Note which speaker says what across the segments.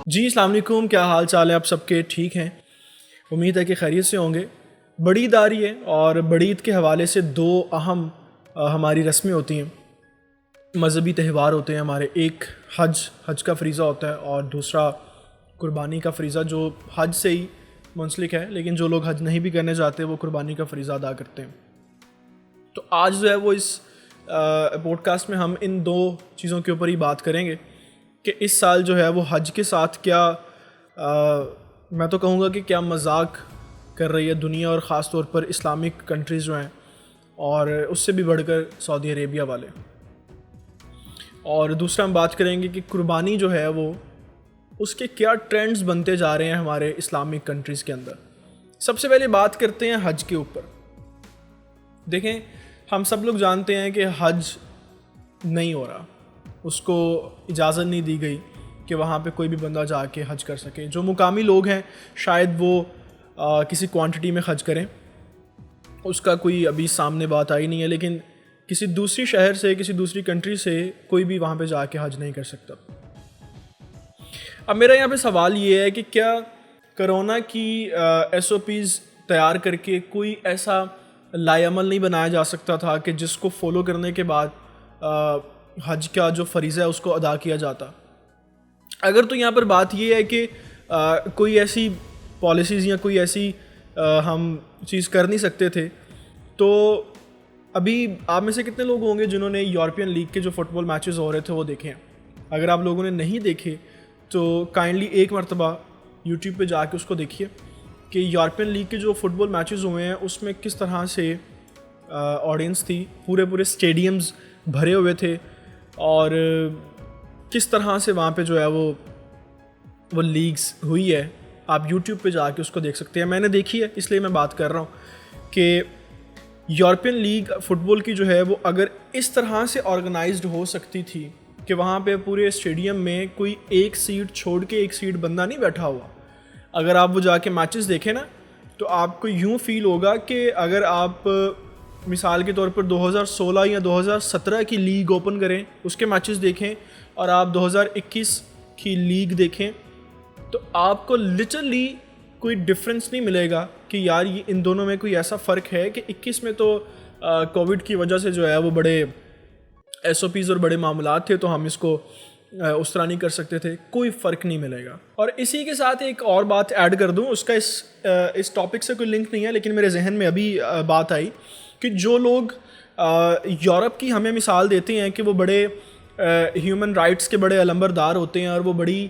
Speaker 1: جی السلام علیکم، کیا حال چال ہے؟ آپ سب کے ٹھیک ہیں؟ امید ہے کہ خیریت سے ہوں گے۔ بڑی عید آ رہی ہے اور بڑی عید کے حوالے سے دو اہم ہماری رسمیں ہوتی ہیں، مذہبی تہوار ہوتے ہیں ہمارے۔ ایک حج کا فریضہ ہوتا ہے اور دوسرا قربانی کا فریضہ، جو حج سے ہی منسلک ہے، لیکن جو لوگ حج نہیں بھی کرنے جاتے وہ قربانی کا فریضہ ادا کرتے ہیں۔ تو آج جو ہے وہ اس پوڈ کاسٹ میں ہم ان دو چیزوں کے اوپر ہی بات کریں گے کہ اس سال جو ہے وہ حج کے ساتھ کیا میں تو کہوں گا کہ کیا مذاق کر رہی ہے دنیا، اور خاص طور پر اسلامک کنٹریز جو ہیں، اور اس سے بھی بڑھ کر سعودی عربیہ والے۔ اور دوسرا ہم بات کریں گے کہ قربانی جو ہے وہ اس کے کیا ٹرینڈز بنتے جا رہے ہیں ہمارے اسلامک کنٹریز کے اندر۔ سب سے پہلے بات کرتے ہیں حج کے اوپر۔ دیکھیں، ہم سب لوگ جانتے ہیں کہ حج نہیں ہو رہا، اس کو اجازت نہیں دی گئی کہ وہاں پہ کوئی بھی بندہ جا کے حج کر سکے۔ جو مقامی لوگ ہیں شاید وہ کسی کوانٹٹی میں حج کریں، اس کا کوئی ابھی سامنے بات آئی نہیں ہے، لیکن کسی دوسری شہر سے، کسی دوسری کنٹری سے کوئی بھی وہاں پہ جا کے حج نہیں کر سکتا۔ اب میرا یہاں پہ سوال یہ ہے کہ کیا کرونا کی ایس او پیز تیار کر کے کوئی ایسا لائے عمل نہیں بنایا جا سکتا تھا کہ جس کو فالو کرنے کے بعد حج کا جو فریضہ ہے اس کو ادا کیا جاتا؟ اگر تو یہاں پر بات یہ ہے کہ کوئی ایسی پالیسیز یا کوئی ایسی ہم چیز کر نہیں سکتے تھے، تو ابھی آپ میں سے کتنے لوگ ہوں گے جنہوں نے یورپین لیگ کے جو فٹ بال میچز ہو رہے تھے وہ دیکھے ہیں؟ اگر آپ لوگوں نے نہیں دیکھے تو کائنڈلی ایک مرتبہ یوٹیوب پہ جا کے اس کو دیکھیے کہ یورپین لیگ کے جو فٹ بال میچز ہوئے ہیں اس میں کس طرح سے آڈینس تھی، پورے اسٹیڈیمز بھرے ہوئے تھے، اور کس طرح سے وہاں پہ جو ہے وہ لیگز ہوئی ہے۔ آپ یوٹیوب پہ جا کے اس کو دیکھ سکتے ہیں۔ میں نے دیکھی ہے، اس لیے میں بات کر رہا ہوں کہ یورپین لیگ فٹ بال کی جو ہے وہ اگر اس طرح سے آرگنائزڈ ہو سکتی تھی کہ وہاں پہ پورے اسٹیڈیم میں کوئی ایک سیٹ چھوڑ کے ایک سیٹ بندہ نہیں بیٹھا ہوا، اگر آپ وہ جا کے میچز دیکھیں نا تو آپ کو یوں فیل ہوگا کہ اگر آپ مثال کے طور پر 2016 یا 2017 کی لیگ اوپن کریں، اس کے میچز دیکھیں، اور آپ 2021 کی لیگ دیکھیں، تو آپ کو لٹرلی کوئی ڈفرینس نہیں ملے گا کہ یار یہ ان دونوں میں کوئی ایسا فرق ہے کہ 21 میں تو کووڈ کی وجہ سے جو ہے وہ بڑے ایس او پیز اور بڑے معاملات تھے تو ہم اس کو اس طرح نہیں کر سکتے تھے۔ کوئی فرق نہیں ملے گا۔ اور اسی کے ساتھ ایک اور بات ایڈ کر دوں، اس کا اس ٹاپک سے کوئی لنک نہیں ہے، لیکن میرے ذہن میں ابھی بات آئی کہ جو لوگ یورپ کی ہمیں مثال دیتے ہیں کہ وہ بڑے ہیومن رائٹس کے بڑے علمبردار ہوتے ہیں، اور وہ بڑی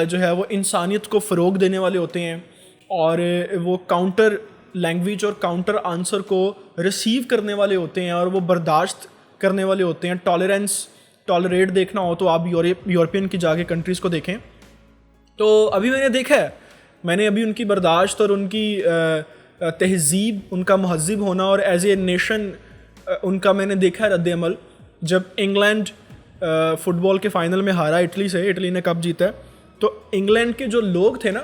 Speaker 1: جو ہے وہ انسانیت کو فروغ دینے والے ہوتے ہیں، اور وہ کاؤنٹر لینگویج اور کاؤنٹر آنسر کو ریسیو کرنے والے ہوتے ہیں، اور وہ برداشت کرنے والے ہوتے ہیں۔ ٹالریٹ دیکھنا ہو تو آپ یورپین کی جا کے کنٹریز کو دیکھیں۔ تو ابھی میں نے دیکھا ہے، میں نے ابھی ان کی برداشت اور ان کی تہذیب، ان کا مہذب ہونا اور ایز اے نیشن ان کا میں نے دیکھا ہے رد عمل۔ جب انگلینڈ فٹ بال کے فائنل میں ہارا اٹلی سے، اٹلی نے کپ جیتا ہے، تو انگلینڈ کے جو لوگ تھے نا،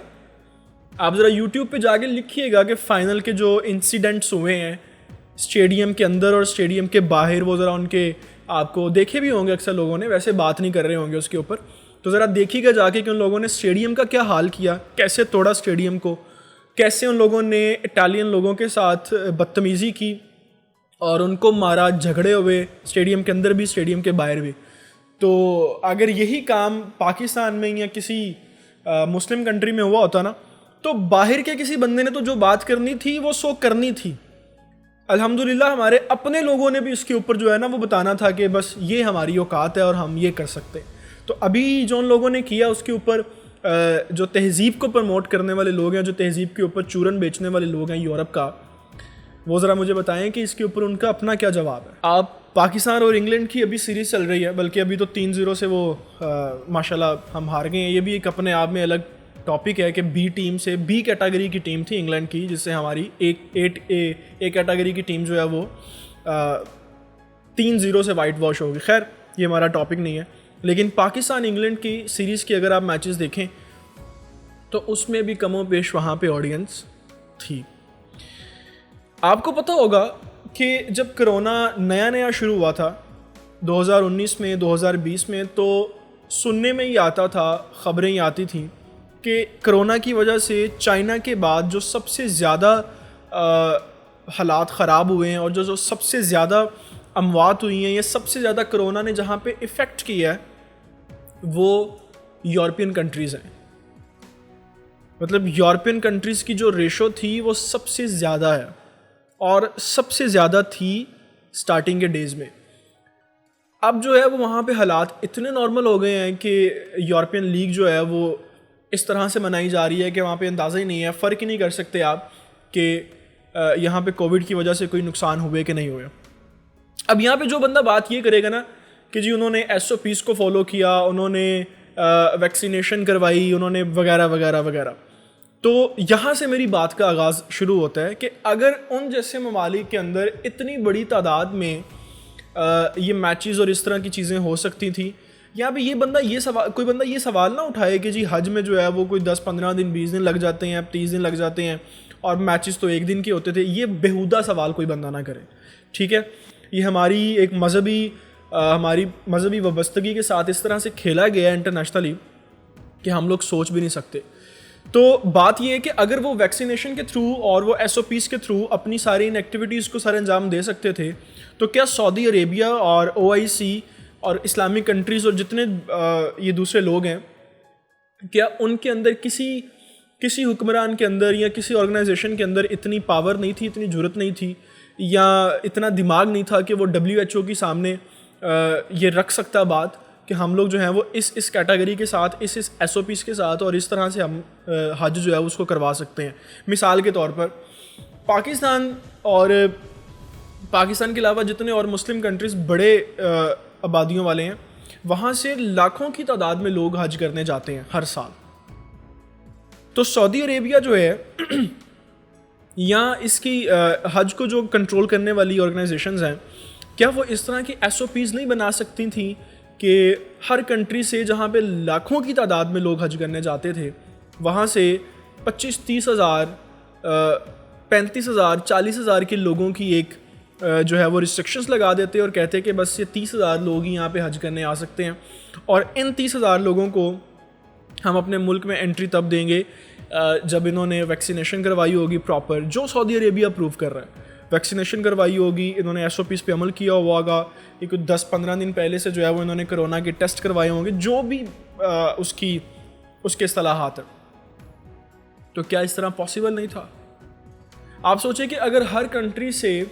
Speaker 1: آپ ذرا یوٹیوب پہ جا کے لکھیے گا کہ فائنل کے جو انسیڈنٹس ہوئے ہیں اسٹیڈیم کے اندر اور اسٹیڈیم کے باہر، وہ ذرا ان کے آپ کو دیکھے بھی ہوں گے، اکثر لوگوں نے ویسے بات نہیں کر رہے ہوں گے اس کے اوپر، تو ذرا دیکھیے گا جا کے کہ ان لوگوں نے اسٹیڈیم کا کیا حال کیا، کیسے توڑا اسٹیڈیم کو، کیسے ان لوگوں نے اٹالین لوگوں کے ساتھ بدتمیزی کی اور ان کو مارا، جھگڑے ہوئے اسٹیڈیم کے اندر بھی اسٹیڈیم کے باہر بھی۔ تو اگر یہی کام پاکستان میں یا کسی مسلم کنٹری میں ہوا ہوتا نا، تو باہر کے کسی بندے نے تو جو بات کرنی تھی وہ سو کرنی تھی۔ الحمدللہ ہمارے اپنے لوگوں نے بھی اس کے اوپر جو ہے نا وہ بتانا تھا کہ بس یہ ہماری اوقات ہے اور ہم یہ کر سکتے۔ تو ابھی جو ان لوگوں نے کیا اس کے اوپر جو تہذیب کو پروموٹ کرنے والے لوگ ہیں، جو تہذیب کے اوپر چورن بیچنے والے لوگ ہیں یورپ کا، وہ ذرا مجھے بتائیں کہ اس کے اوپر ان کا اپنا کیا جواب ہے۔ آپ پاکستان اور انگلینڈ کی ابھی سیریز چل رہی ہے، بلکہ ابھی تو 3-0 سے وہ ماشاءاللہ ہم ہار گئے ہیں۔ یہ بھی ایک اپنے آپ میں الگ ٹاپک ہے کہ بی ٹیم سے، بی کیٹیگری کی ٹیم تھی انگلینڈ کی، جس سے ہماری ایک کیٹیگری کی ٹیم جو ہے وہ 3-0 سے وائٹ واش ہوگی۔ خیر یہ ہمارا ٹاپک نہیں ہے، لیکن پاکستان انگلینڈ کی سیریز کی اگر آپ میچز دیکھیں تو اس میں بھی کم و بیش وہاں پہ آڈینس تھی۔ آپ کو پتہ ہوگا کہ جب کرونا نیا شروع ہوا تھا 2019 میں 2020 میں تو سننے میں ہی آتا تھا, خبریں ہی آتی تھیں کہ کرونا کی وجہ سے چائنا کے بعد جو سب سے زیادہ حالات خراب ہوئے ہیں اور جو سب سے زیادہ اموات ہوئی ہیں یا سب سے زیادہ کرونا نے جہاں پہ افیکٹ کیا ہے وہ یورپین کنٹریز ہیں. مطلب یورپین کنٹریز کی جو ریشو تھی وہ سب سے زیادہ ہے اور سب سے زیادہ تھی سٹارٹنگ کے ڈیز میں. اب جو ہے وہ وہاں پہ حالات اتنے نارمل ہو گئے ہیں کہ یورپین لیگ جو ہے وہ اس طرح سے منائی جا رہی ہے کہ وہاں پہ اندازہ ہی نہیں ہے, فرق ہی نہیں کر سکتے آپ کہ یہاں پہ کووڈ کی وجہ سے کوئی نقصان ہوئے کہ نہیں ہوئے. اب یہاں پہ جو بندہ بات یہ کرے گا نا کہ جی انہوں نے SOPs کو فالو کیا, انہوں نے ویکسینیشن کروائی, انہوں نے وغیرہ وغیرہ وغیرہ, تو یہاں سے میری بات کا آغاز شروع ہوتا ہے کہ اگر ان جیسے ممالک کے اندر اتنی بڑی تعداد میں یہ میچز اور اس طرح کی چیزیں ہو سکتی تھیں, یہاں پہ کوئی بندہ یہ سوال نہ اٹھائے کہ جی حج میں جو ہے وہ کوئی 10-15 دن 20 دن لگ جاتے ہیں, 30 دن لگ جاتے ہیں اور میچز تو ایک دن کے ہوتے تھے. یہ بیہودہ سوال کوئی بندہ نہ کرے, ٹھیک ہے. یہ ہماری ایک مذہبی وابستگی کے ساتھ اس طرح سے کھیلا گیا ہے انٹرنیشنلی کہ ہم لوگ سوچ بھی نہیں سکتے. تو بات یہ ہے کہ اگر وہ ویکسینیشن کے تھرو اور وہ SOPs کے تھرو اپنی ساری ان ایکٹیویٹیز کو سر انجام دے سکتے تھے تو کیا سعودی عربیہ اور OIC اور اسلامک کنٹریز اور جتنے یہ دوسرے لوگ ہیں, کیا ان کے اندر کسی حکمران کے اندر یا کسی آرگنائزیشن کے اندر اتنی پاور نہیں تھی, اتنی جرت نہیں تھی یا اتنا دماغ نہیں تھا کہ وہ WHO کے سامنے یہ رکھ سکتا بات کہ ہم لوگ جو ہیں وہ اس کیٹیگری کے ساتھ اس SOPs کے ساتھ اور اس طرح سے ہم حج جو ہے اس کو کروا سکتے ہیں. مثال کے طور پر پاکستان کے علاوہ جتنے اور مسلم کنٹریز بڑے آبادیوں والے ہیں, وہاں سے لاکھوں کی تعداد میں لوگ حج کرنے جاتے ہیں ہر سال. تو سعودی عربیہ جو ہے یا اس کی حج کو جو کنٹرول کرنے والی آرگنائزیشنز ہیں, کیا وہ اس طرح کی SOPs نہیں بنا سکتی تھیں کہ ہر کنٹری سے جہاں پہ لاکھوں کی تعداد میں لوگ حج کرنے جاتے تھے وہاں سے 25-30 ہزار 35 ہزار 40 ہزار کے لوگوں کی ایک جو ہے وہ ریسٹرکشنز لگا دیتے اور کہتے کہ بس یہ 30 ہزار لوگ ہی یہاں پہ حج کرنے آ سکتے ہیں اور ان 30 ہزار لوگوں کو ہم اپنے ملک میں انٹری تب دیں گے جب انہوں نے ویکسینیشن کروائی ہوگی پراپر, جو سعودی عربیہ اپروو کر رہا ہے. ویکسینیشن کروائی ہوگی, انہوں نے SOPs پہ عمل کیا ہوا ہوگا, یہ کوئی 10-15 دن پہلے سے جو ہے وہ انہوں نے کرونا کے ٹیسٹ کروائے ہوں گے, جو بھی اس کے اصطلاحات ہیں. تو کیا اس طرح پاسبل نہیں تھا؟ آپ سوچیں کہ اگر ہر کنٹری سے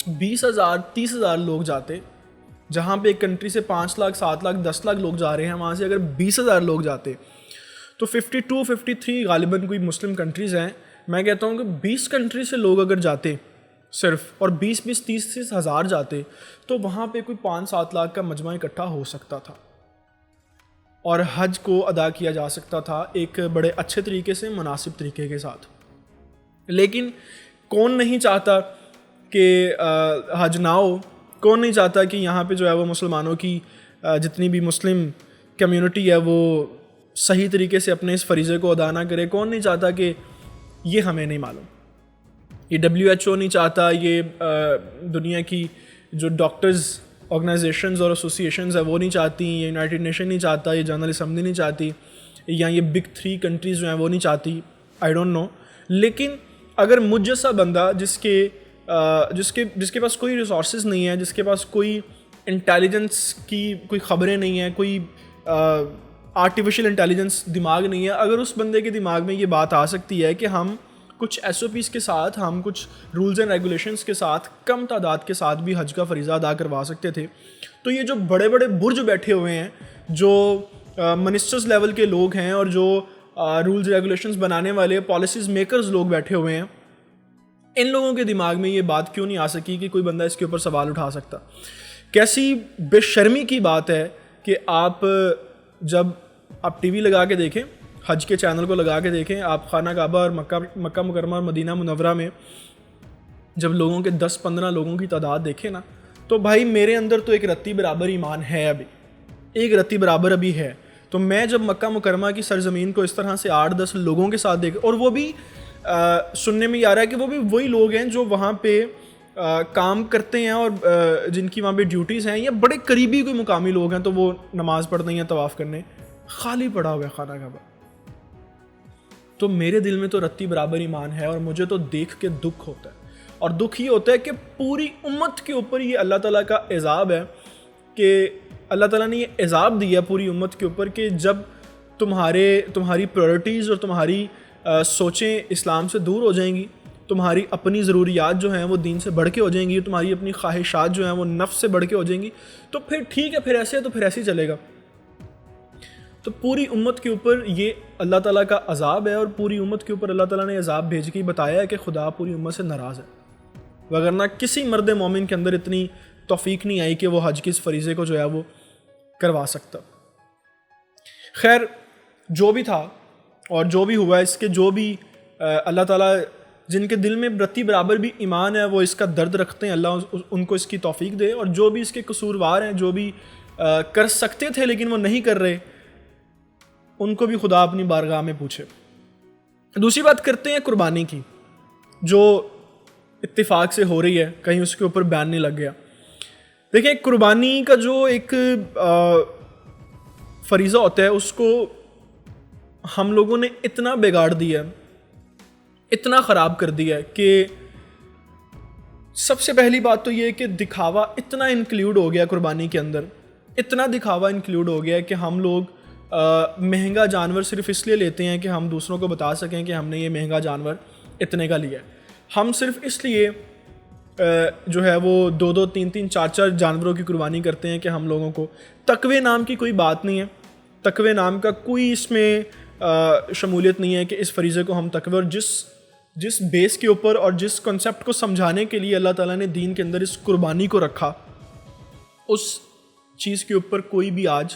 Speaker 1: 20,000 30,000 لوگ جاتے, جہاں پہ ایک کنٹری سے 5 لاکھ 7 لاکھ 10 لاکھ لوگ جا رہے ہیں, وہاں سے اگر 20,000 لوگ جاتے تو 52-53 غالباً کوئی مسلم کنٹریز ہیں, میں کہتا ہوں کہ 20 کنٹری سے لوگ اگر جاتے صرف اور 20-30 ہزار جاتے تو وہاں پہ کوئی 5-7 لاکھ کا مجمع اکٹھا ہو سکتا تھا اور حج کو ادا کیا جا سکتا تھا ایک بڑے اچھے طریقے سے, مناسب طریقے کے ساتھ. لیکن کون نہیں چاہتا کہ حج نہ ہو, کون نہیں چاہتا کہ یہاں پہ جو ہے وہ مسلمانوں کی جتنی بھی مسلم کمیونٹی ہے وہ صحیح طریقے سے اپنے اس فریضے کو ادا نہ کرے. کون نہیں چاہتا کہ یہ ہمیں نہیں معلوم, یہ WHO نہیں چاہتا, یہ دنیا کی جو ڈاکٹرز آرگنائزیشنز اور ایسوسیشنز ہیں وہ نہیں چاہتی, یہ یونائٹڈ نیشن نہیں چاہتا, یہ جنرل اسمبلی نہیں چاہتی, یا یہ بگ 3 کنٹریز جو ہیں وہ نہیں چاہتی, آئی ڈونٹ نو. لیکن اگر مجھ جیسا بندہ جس کے پاس کوئی ریسورسز نہیں ہے, جس کے پاس کوئی انٹیلیجنس کی کوئی خبریں نہیں ہیں, کوئی آرٹیفیشل انٹیلیجنس دماغ نہیں ہے, اگر اس بندے کے دماغ میں یہ بات آ سکتی ہے کہ ہم کچھ SOPs کے ساتھ, ہم کچھ رولز اینڈ ریگولیشنز کے ساتھ کم تعداد کے ساتھ بھی حج کا فریضہ ادا کروا سکتے تھے, تو یہ جو بڑے بڑے برج بیٹھے ہوئے ہیں, جو منسٹرز لیول کے لوگ ہیں اور جو رولز ریگولیشنز بنانے والے پالیسیز میکرز لوگ بیٹھے ہوئے ہیں, ان لوگوں کے دماغ میں یہ بات کیوں نہیں آ سکی کہ کوئی بندہ اس کے اوپر سوال اٹھا سکتا؟ کیسی بے شرمی کی بات ہے کہ جب آپ ٹی وی لگا کے دیکھیں, حج کے چینل کو لگا کے دیکھیں, آپ خانہ کعبہ اور مکہ مکرمہ اور مدینہ منورہ میں جب لوگوں کے 10-15 لوگوں کی تعداد دیکھیں نا, تو بھائی میرے اندر تو ایک رتی برابر ایمان ہے, ابھی ایک رتی برابر ابھی ہے. تو میں جب مکہ مکرمہ کی سرزمین کو اس طرح سے 8-10 لوگوں کے ساتھ دیکھ, اور وہ بھی سننے میں یہ آ رہا ہے کہ وہ بھی وہی لوگ ہیں جو وہاں پہ کام کرتے ہیں اور جن کی وہاں پہ ڈیوٹیز ہیں، یا بڑے قریبی کوئی مقامی لوگ ہیں تو وہ نماز پڑھنے یا طواف کرنے، خالی پڑا ہوا ہے خانہ کعبہ. تو میرے دل میں تو رتی برابر ایمان ہے، اور مجھے تو دیکھ کے دکھ ہوتا ہے. اور دکھ یہ ہوتا ہے کہ پوری امت کے اوپر یہ اللہ تعالیٰ کا عذاب ہے، کہ اللہ تعالیٰ نے یہ عذاب دیا پوری امت کے اوپر کہ جب تمہاری پرائرٹیز اور تمہاری سوچیں اسلام سے دور ہو جائیں گی، تمہاری اپنی ضروریات جو ہیں وہ دین سے بڑھ کے ہو جائیں گی، تمہاری اپنی خواہشات جو ہیں وہ نفس سے بڑھ کے ہو جائیں گی، تو پھر ٹھیک ہے، پھر ایسے ہے تو پھر ایسے ہی چلے گا. تو پوری امت کے اوپر یہ اللہ تعالیٰ کا عذاب ہے، اور پوری امت کے اوپر اللہ تعالیٰ نے عذاب بھیج کے بتایا ہے کہ خدا پوری امت سے ناراض ہے، وگرنہ کسی مرد مومن کے اندر اتنی توفیق نہیں آئی کہ وہ حج کے اس فریضے کو جو ہے وہ کروا سکتا. خیر جو بھی تھا اور جو بھی ہوا، اس کے جو بھی اللہ تعالیٰ جن کے دل میں رتی برابر بھی ایمان ہے وہ اس کا درد رکھتے ہیں، اللہ ان کو اس کی توفیق دے، اور جو بھی اس کے قصوروار ہیں، جو بھی کر سکتے تھے لیکن وہ نہیں کر رہے، ان کو بھی خدا اپنی بارگاہ میں پوچھے. دوسری بات کرتے ہیں قربانی کی، جو اتفاق سے ہو رہی ہے، کہیں اس کے اوپر بیان نہیں لگ گیا. دیکھیں قربانی کا جو ایک فریضہ ہوتا ہے اس کو ہم لوگوں نے اتنا بگاڑ دیا ہے، اتنا خراب کر دیا ہے کہ سب سے پہلی بات تو یہ ہے کہ دکھاوا اتنا انکلیوڈ ہو گیا قربانی کے اندر، اتنا دکھاوا انکلیوڈ ہو گیا ہے کہ ہم لوگ مہنگا جانور صرف اس لیے لیتے ہیں کہ ہم دوسروں کو بتا سکیں کہ ہم نے یہ مہنگا جانور اتنے کا لیا ہے. ہم صرف اس لیے جو ہے وہ 2-2 3-3 4-4 جانوروں کی قربانی کرتے ہیں کہ ہم لوگوں کو تقوی نام کی کوئی بات نہیں ہے، تقوی نام کا کوئی اس میں شمولیت نہیں ہے کہ اس فریضے کو ہم تقوی، اور جس بیس کے اوپر اور جس کنسیپٹ کو سمجھانے کے لیے اللہ تعالیٰ نے دین کے اندر اس قربانی کو رکھا، اس چیز کے اوپر کوئی بھی آج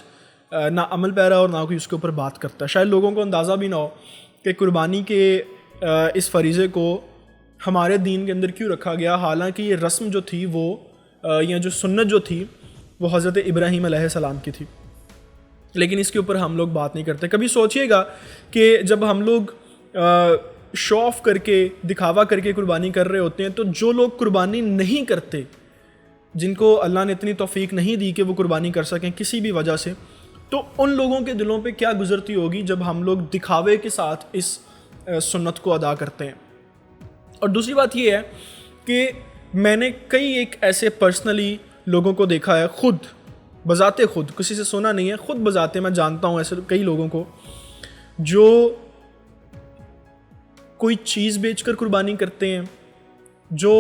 Speaker 1: نہ عمل پیرا اور نہ کوئی اس کے اوپر بات کرتا ہے. شاید لوگوں کو اندازہ بھی نہ ہو کہ قربانی کے اس فریضے کو ہمارے دین کے اندر کیوں رکھا گیا، حالانکہ یہ رسم جو تھی وہ یا جو سنت جو تھی وہ حضرت ابراہیم علیہ السلام کی تھی، لیکن اس کے اوپر ہم لوگ بات نہیں کرتے. کبھی سوچئے گا کہ جب ہم لوگ شو آف کر کے، دکھاوا کر کے قربانی کر رہے ہوتے ہیں، تو جو لوگ قربانی نہیں کرتے، جن کو اللہ نے اتنی توفیق نہیں دی کہ وہ قربانی کر سکیں کسی بھی وجہ سے، تو ان لوگوں کے دلوں پہ کیا گزرتی ہوگی جب ہم لوگ دکھاوے کے ساتھ اس سنت کو ادا کرتے ہیں. اور دوسری بات یہ ہے کہ میں نے کئی ایک ایسے پرسنلی لوگوں کو دیکھا ہے، خود بذات خود، کسی سے سنا نہیں ہے، خود بذات میں جانتا ہوں ایسے کئی لوگوں کو جو کوئی چیز بیچ کر قربانی کرتے ہیں، جو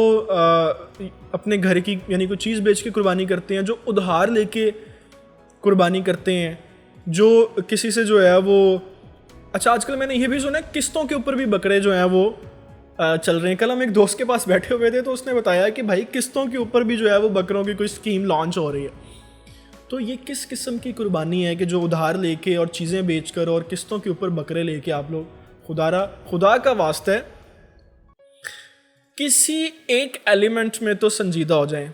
Speaker 1: اپنے گھر کی یعنی کوئی چیز بیچ کے قربانی کرتے ہیں، جو ادھار لے کے قربانی کرتے ہیں، جو کسی سے جو ہے وہ اچھا آج کل میں نے یہ بھی سنا ہے قسطوں کے اوپر بھی بکرے جو ہیں وہ چل رہے ہیں. کل ہم ایک دوست کے پاس بیٹھے ہوئے تھے تو اس نے بتایا کہ بھائی قسطوں کے اوپر بھی جو ہے وہ بکروں کی کوئی اسکیم لانچ ہو رہی ہے. تو یہ کس قسم کی قربانی ہے کہ جو ادھار لے کے اور چیزیں بیچ کر اور قسطوں کے اوپر بکرے لے کے آپ لوگ خدا کا واسطہ ہے کسی ایک ایلیمنٹ میں تو سنجیدہ ہو جائیں،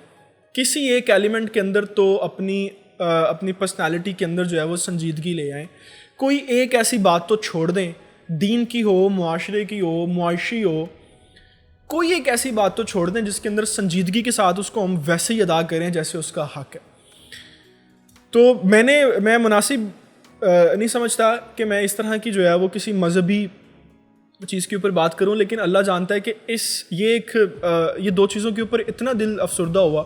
Speaker 1: کسی ایک ایلیمنٹ کے اندر تو اپنی پرسنالٹی کے اندر جو ہے وہ سنجیدگی لے آئیں. کوئی ایک ایسی بات تو چھوڑ دیں، دین کی ہو، معاشرے کی ہو، معاشی ہو، کوئی ایک ایسی بات تو چھوڑ دیں جس کے اندر سنجیدگی کے ساتھ اس کو ہم ویسے ہی ادا کریں جیسے اس کا حق ہے. تو میں مناسب نہیں سمجھتا کہ میں اس طرح کی جو ہے وہ کسی مذہبی چیز کے اوپر بات کروں، لیکن اللہ جانتا ہے کہ یہ 2 چیزوں کے اوپر اتنا دل افسردہ ہوا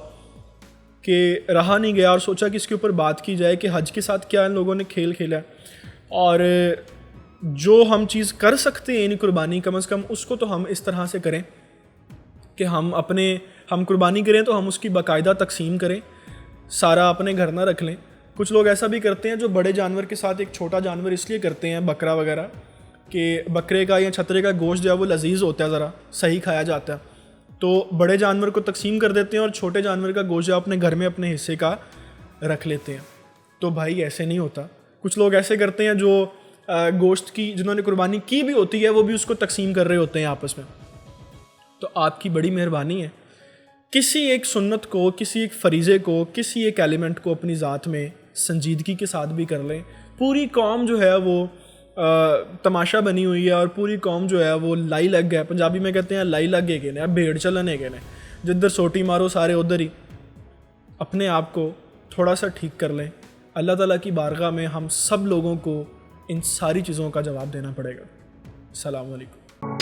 Speaker 1: کہ رہا نہیں گیا اور سوچا کہ اس کے اوپر بات کی جائے کہ حج کے ساتھ کیا ان لوگوں نے کھیل کھیلا ہے، اور جو ہم چیز کر سکتے ہیں یعنی قربانی، کم از کم اس کو تو ہم اس طرح سے کریں کہ ہم قربانی کریں تو ہم اس کی باقاعدہ تقسیم کریں، سارا اپنے گھر نہ رکھ لیں. کچھ لوگ ایسا بھی کرتے ہیں جو بڑے جانور کے ساتھ ایک چھوٹا جانور اس لیے کرتے ہیں، بکرا وغیرہ، کہ بکرے کا یا چھترے کا گوشت جو ہے وہ لذیذ ہوتا ہے، ذرا صحیح کھایا جاتا ہے، تو بڑے جانور کو تقسیم کر دیتے ہیں اور چھوٹے جانور کا گوشت اپنے گھر میں اپنے حصے کا رکھ لیتے ہیں. تو بھائی ایسے نہیں ہوتا. کچھ لوگ ایسے کرتے ہیں جو گوشت کی جنہوں نے قربانی کی بھی ہوتی ہے وہ بھی اس کو تقسیم کر رہے ہوتے ہیں آپس میں. تو آپ کی بڑی مہربانی ہے کسی ایک سنت کو، کسی ایک فریضے کو، کسی ایک ایلیمنٹ کو اپنی ذات میں سنجیدگی کے ساتھ بھی کر لیں. پوری قوم جو ہے وہ تماشا بنی ہوئی ہے اور پوری قوم جو ہے وہ لائی لگ گیا. پنجابی میں کہتے ہیں لائی لگ گئے نا، بھیڑ چلنے گئے نا. جدھر سوٹی مارو سارے ادھر ہی. اپنے آپ کو تھوڑا سا ٹھیک کر لیں. اللہ تعالیٰ کی بارگاہ میں ہم سب لوگوں کو ان ساری چیزوں کا جواب دینا پڑے گا. السلام علیکم.